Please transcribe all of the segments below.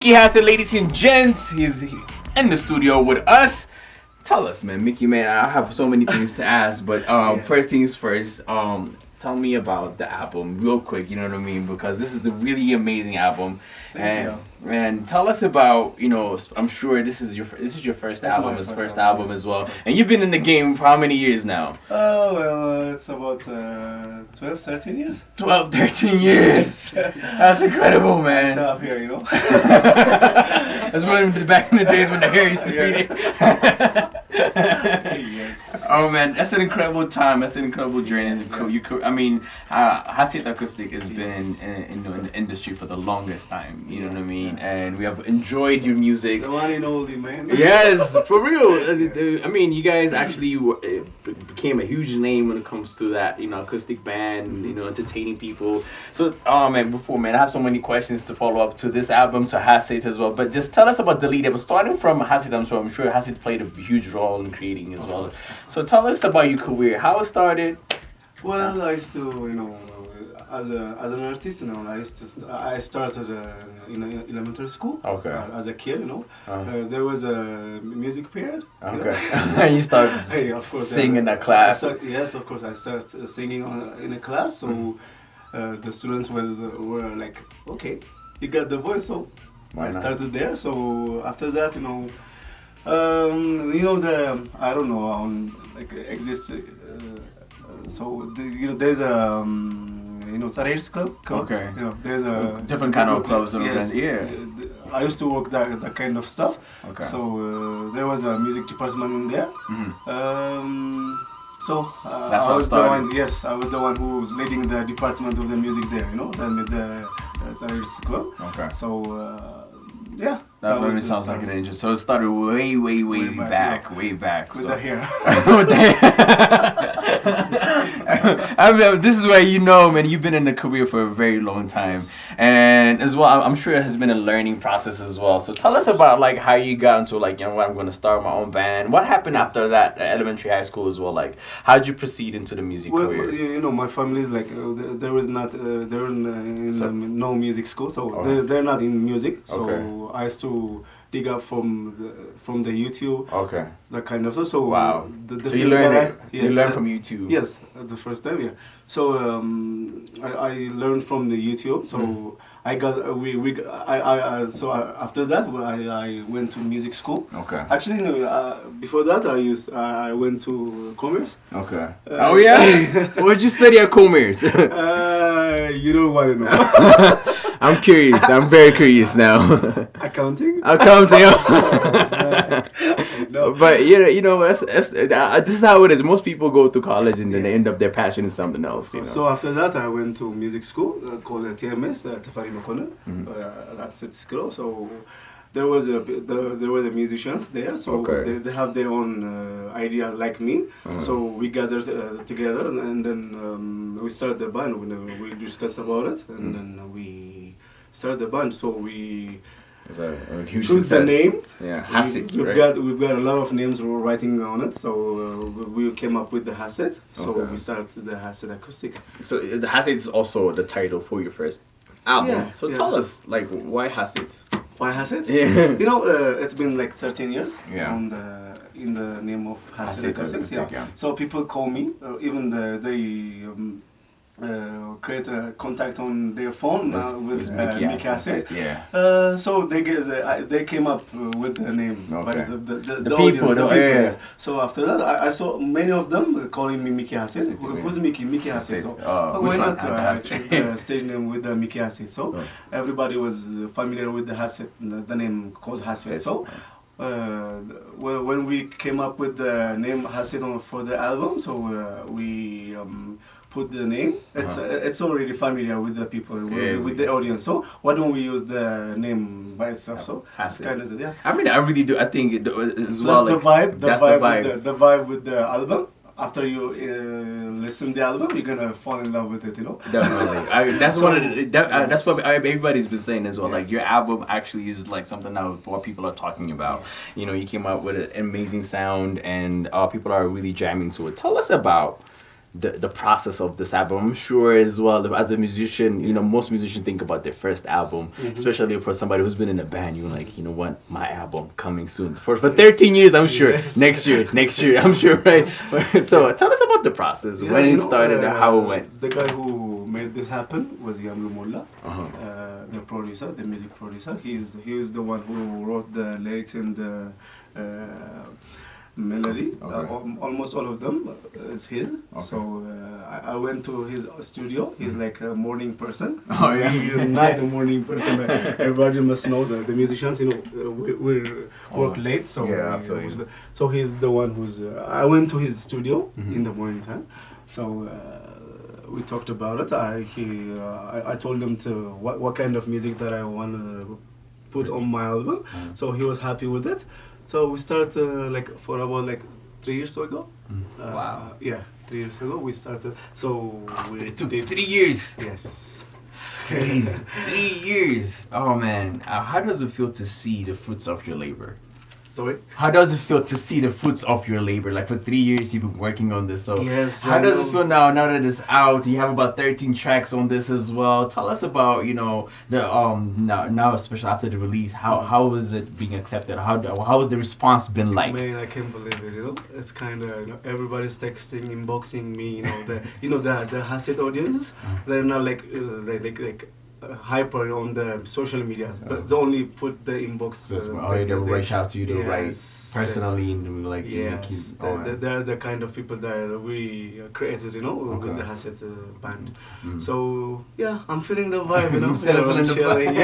Micky Hasset, ladies and gents. He's in the studio with us. Tell us, man, Micky, man. I have so many things to ask, but first things first. Tell me about the album, real quick. You know what I mean? Because this is the really amazing album, and tell us about. I'm sure this is your first That's album, my his first first album, album yes. as well. And you've been in the game for how many years now? Oh, well, it's about 12, 13 years. 12, 13 years. That's incredible, man. I still up here, you know. That's one back in the days when the hair used to be. Yes. Oh man, that's an incredible time. That's an incredible journey. Hasset Acoustic has Yes. been in the industry for the longest time. You know what I mean? And we have enjoyed your music. The one and only, man. Yes, for real. I mean, you guys actually became a huge name when it comes to that, acoustic band, entertaining people. So, I have so many questions to follow up to this album, to Hasset as well. But just tell us about the lead. It was starting from Hasset, I'm sure Hasset played a huge role in creating as well. So tell us about your career, how it started. Well, I used to, as an artist, I started in elementary school. Okay. As a kid, there was a music period. Okay. And you started Hey, of course, singing in that class. Yes, of course, I started singing in a class. So the students were like, okay, you got the voice, so Why I not? started there. So after that, I don't know exists. There's a Saray's club. Okay. There's a Different kind of clubs around. Yes. Yeah. I used to work that kind of stuff. Okay. So there was a music department in there. That's I how it was the started. one. Yes, I was the one who was leading the department of the music there. The Saray's club. Okay. So yeah. That really was sounds the like an start. angel. So it started way back. With the hair. With the I mean, this is where man, you've been in the career for a very long time, and as well, I'm sure it has been a learning process as well. So tell us about how you got into what, I'm going to start my own band. What happened after that, elementary, high school as well? How'd you proceed into the music career? My family is there was not there were no music school, so they're not in music. So I used to dig up from the YouTube. Okay. That kind of stuff. So wow. The So you learned you learned from YouTube. Yes, the first time, yeah. So I learned from the YouTube. So I got so after that I went to music school. Okay. Actually, no. Before that, I went to commerce. Okay. Oh yeah. What'd you study at commerce? You don't want to know. I'm curious. I'm very curious now. Accounting. No. But this is how it is. Most people go to college and then they end up their passion in something else. So after that, I went to music school called TMS, Tafari Makonnen. That's at school. So there was a musicians there. So they have their own idea like me. So we gathered together and then we started the band. We discussed about it and then we started the band. So we it's a huge choose success. the name. Yeah, Hasset. We've got a lot of names we're writing on it. So we came up with the Hasset. So we started the Hasset Acoustic. So the Hasset is also the title for your first album. Yeah, so tell us why Hasset? Why Hasset? Yeah. It's been 13 years. Yeah. In the name of Hasset Acoustic. Yeah. So people call me, even they create a contact on their phone with Micky Hasset. Yeah. So they came up with the name. Okay. The people, yeah. So after that, I saw many of them calling me Micky Hasset. Who's Micky? Micky Hasset. So why not change the stage name with the Micky Hasset? So everybody was familiar with the Hasset, the name called Hasset. So when we came up with the name Hasset for the album, so we put the name. It's already familiar with the people, with the audience. So why don't we use the name by itself? So Hasset. Kind of yeah. I mean, I really do. I think it as Plus well. the vibe, that's the vibe. the vibe with the album. After you listen to the album, you're gonna fall in love with it. Definitely. That's what everybody's been saying as well. Your album actually is something that what people are talking about. Yes. You came out with an amazing sound, and people are really jamming to it. Tell us about the process of this album. I'm sure as well, as a musician, you know, most musicians think about their first album, especially for somebody who's been in a band. You're like, you know what, my album coming soon. For 13 years, I'm sure. Next year, I'm sure, right? So tell us about the process, when it started, and how it went. The guy who made this happen was Yamlu Mullah, the producer, the music producer. He is the one who wrote the lyrics and the melody. Almost all of them is his. So I went to his studio. He's like a morning person. Oh yeah, you're not the morning person. Everybody must know that the musicians, you know, we work late. So so he's the one who's. I went to his studio in the morning time. So we talked about it. I told him to what kind of music that I want to put on my album. So he was happy with it. So we started for about 3 years ago. Wow. Yeah, 3 years ago we started. So it took 3 years. Yes. Crazy. 3 years. Oh man, how does it feel to see the fruits of your labor? Sorry? How does it feel to see the fruits of your labor? Like for 3 years you've been working on this. So yes, how does it feel now that it's out? You have about 13 tracks on this as well. Tell us about, you know, the now especially after the release, how was it being accepted? How has the response been like? Man, I can't believe it, you know. It's kind of, you know, everybody's texting, inboxing me, you know, the Hasset audiences, they're not like hyper on the social medias, but they only put the inbox. They will reach out to you to write personally and like they're the kind of people that we created, you know, with the Hasset band. So yeah, I'm feeling the vibe, you know. I'm chilling.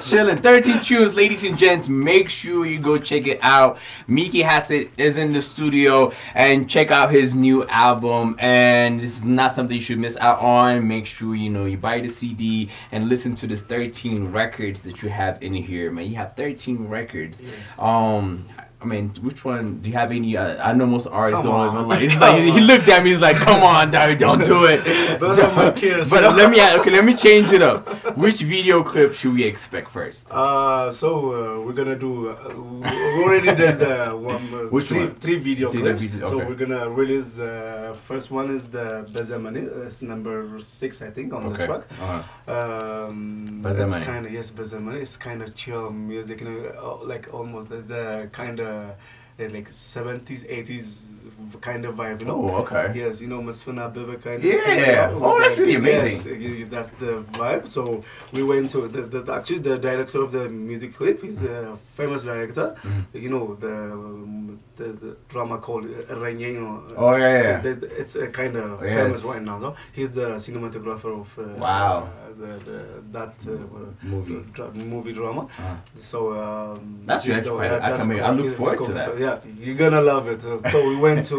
Chilling. 13 tunes, ladies and gents. Make sure you go check it out. Micky Hasset is in the studio, and check out his new album. And this is not something you should miss out on. Make sure you buy the CD and listen to this 13 records that you have in here, man. You have 13 records. I mean, which one do you have any? I know most artists don't even like. It's like he looked at me. He's like, "Come on, Dad, don't do it." Those are my peers. But let me change it up. Which video clip should we expect first? So we're gonna do. We already did the one. Three video clips. So we're gonna release the first one is the Bezemani. It's number 6, I think, on the track. It's kind of Bezemani. It's kind of chill music, you know, like almost the kind of. Like 70s, 80s kind of vibe, you know? Oh, okay. Yes, you know, Masfina Bebe kind of thing. Oh, that's really amazing. Yes, that's the vibe. So we went to actually the director of the music clip. He's a famous director. You know, the drama called Reñeño. Oh, yeah. It's a kind of famous right now, though. He's the cinematographer of that movie drama. So that's really I look forward to that. So, yeah, you're gonna love it. So we went to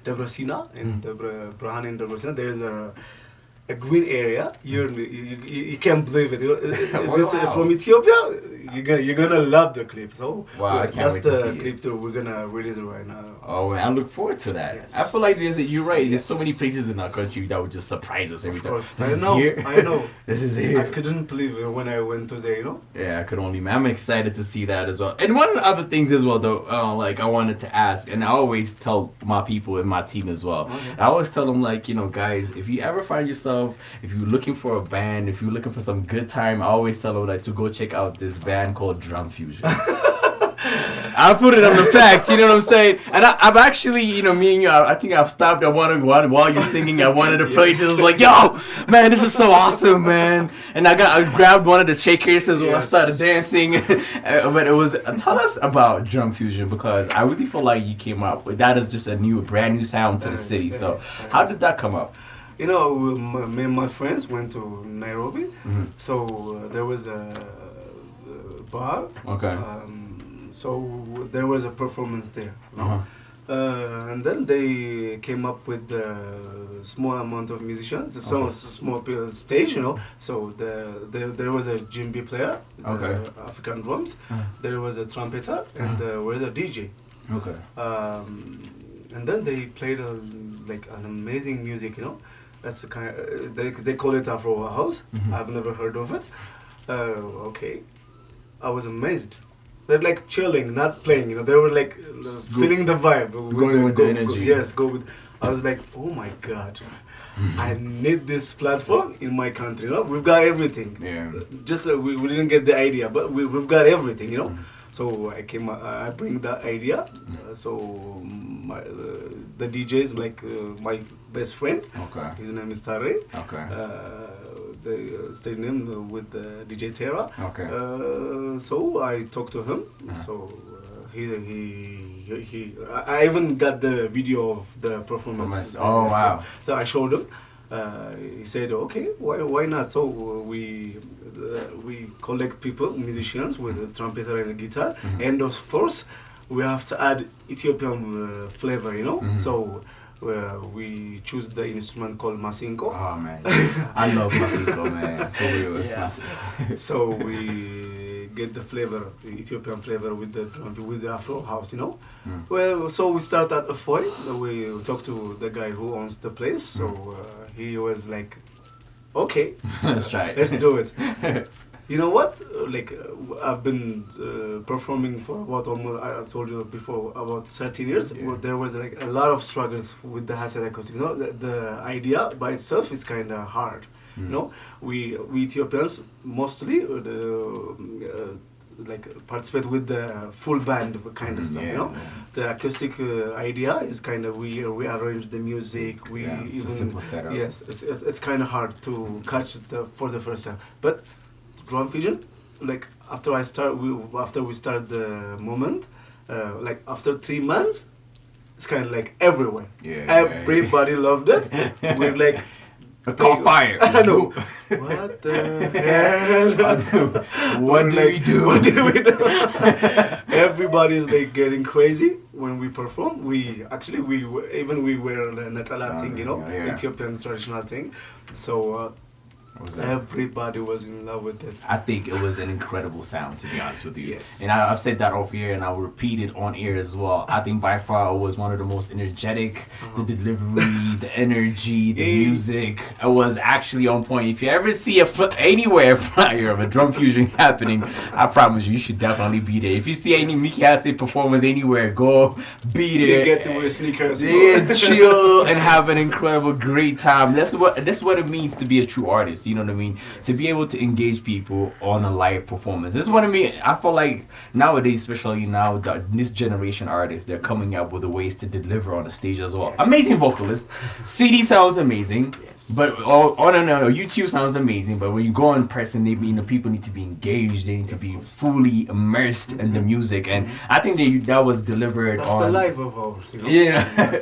Debrecen in Brahan in Debrecen. There's a green area. You can't believe it. You know, from Ethiopia, you're gonna love the clip. So that's the clip that we're gonna release it right now. Oh man, I look forward to that. Yes. I feel like you're right. There's so many places in our country that would just surprise us every time. I know. This is here. I couldn't believe it when I went to there, you know. Yeah, I could only. I'm excited to see that as well. And one of the other things as well, though, I wanted to ask, and I always tell my people in my team as well. I always tell them, like, you know, guys, if you ever find yourself, if you're looking for a band, if you're looking for some good time, I always tell them like to go check out this band called Drum Fusion. I put it on the facts, you know what I'm saying? And I've actually, you know, me and you, I think I've stopped at one while you're singing at one of the places. I was like, yo, man, this is so awesome, man. And I grabbed one of the shakers as well. I started dancing. But it was, tell us about Drum Fusion, because I really feel like you came up with that as just a brand new sound to the city. So how did that come up? You know, me and my friends went to Nairobi. So there was a bar. Okay. So there was a performance there. You know? And then they came up with a small amount of musicians, a small stage, you know. So there was a djembe player, African drums. There was a trumpeter, and there was a DJ. Okay. And then they played an amazing music, you know. That's the kind they call it Afro house. I've never heard of it. Okay, I was amazed. They're like chilling, not playing. You know, they were like feeling the vibe. Going with the energy. Go with. I was like, oh my God, I need this platform in my country. You know, we've got everything. Yeah. Just we didn't get the idea, but we've got everything. You know. So I bring that idea. So the DJ is like my best friend. Okay. His name is Tare. Okay. The stage name with DJ Terra. Okay. So I talked to him. So I even got the video of the performance. Oh wow! So I showed him. He said, "Okay, why not?" So we collect people, musicians with a trumpeter and a guitar, and of course we have to add Ethiopian flavor, you know. So we choose the instrument called masinko. Oh man, I love masinko, man. For real, it's massive. So we get the flavor, the Ethiopian flavor with the drum, with the Afro house, you know. Well, so we start at Afoy. We talk to the guy who owns the place. So he was like, "Okay, let's try it. Let's do it." You know what? Like I've been performing for about almost, I told you before, about 13 years. Yeah. Well, there was like a lot of struggles with the Hasset acoustic. You know, the idea by itself is kind of hard. You know, we Ethiopians mostly like participate with the full band kind of stuff. You know, the acoustic idea is kind of we arrange the music. We even it's a simple setup. Yes, it's kind of hard to catch for the first time, but drum fusion, like after we start the moment, like after 3 months, it's kind of like everywhere. Everybody loved it. We're like, caught fire. I know. What the hell? What do we do? What do we do? Everybody's like getting crazy when we perform. We wear the natala thing, you know, Ethiopian traditional thing. So. Everybody was in love with it. I think it was an incredible sound, to be honest with you. Yes. And I've said that off air, and I'll repeat it on air as well. I think by far it was one of the most energetic. The delivery, the energy, the music. It was actually on point. If you ever see anywhere a flyer of a drum fusion happening, I promise you should definitely be there. If you see any Micky Hasset performance anywhere, go be there. You get to wear sneakers. Yeah, chill and have an incredible, great time. That's what it means to be a true artist. You know what I mean? Yes. To be able to engage people on a live performance. This is what I mean. I feel like nowadays, especially now, this generation artists, they're coming up with the ways to deliver on the stage as well. Amazing vocalist. CD sounds amazing. Yes. But on YouTube sounds amazing. But when you go in person, people need to be engaged. They need to be fully immersed in the music. And I think that was delivered That's on... the life of ours, you know? Yeah.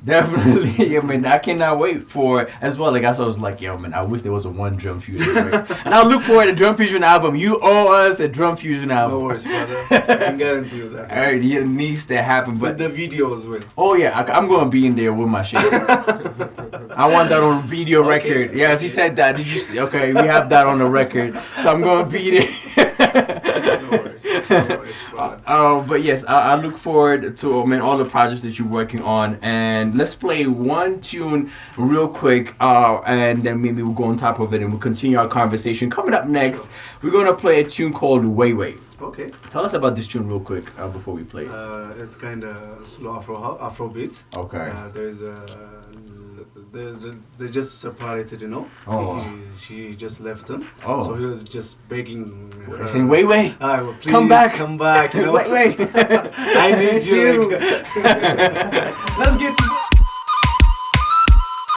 Definitely. I mean, I cannot wait for as well. Like I was like, yo, man, I wish there was a one drum fusion. Right? And I'll look for the drum fusion album. You owe us a drum fusion album. No worries, brother. I can guarantee you that. All right, it needs to happen. But the videos with. Oh yeah, I'm gonna be in there with my shit. I want that on video record. Yes, he said that. Did you see? Okay, we have that on the record. So I'm gonna be there. No worries, but yes, I look forward to all the projects that you're working on, and let's play one tune real quick, and then maybe we'll go on top of it and we'll continue our conversation. Coming up next, we're gonna play a tune called Way Way. Okay. Tell us about this tune real quick before we play. It's kind of slow Afro beat. Okay. There's they just separated, you know. Oh. She just left him. Oh. So he was just begging her. Saying, wait. Well, please come back, you know. wait. I need you. Let's get to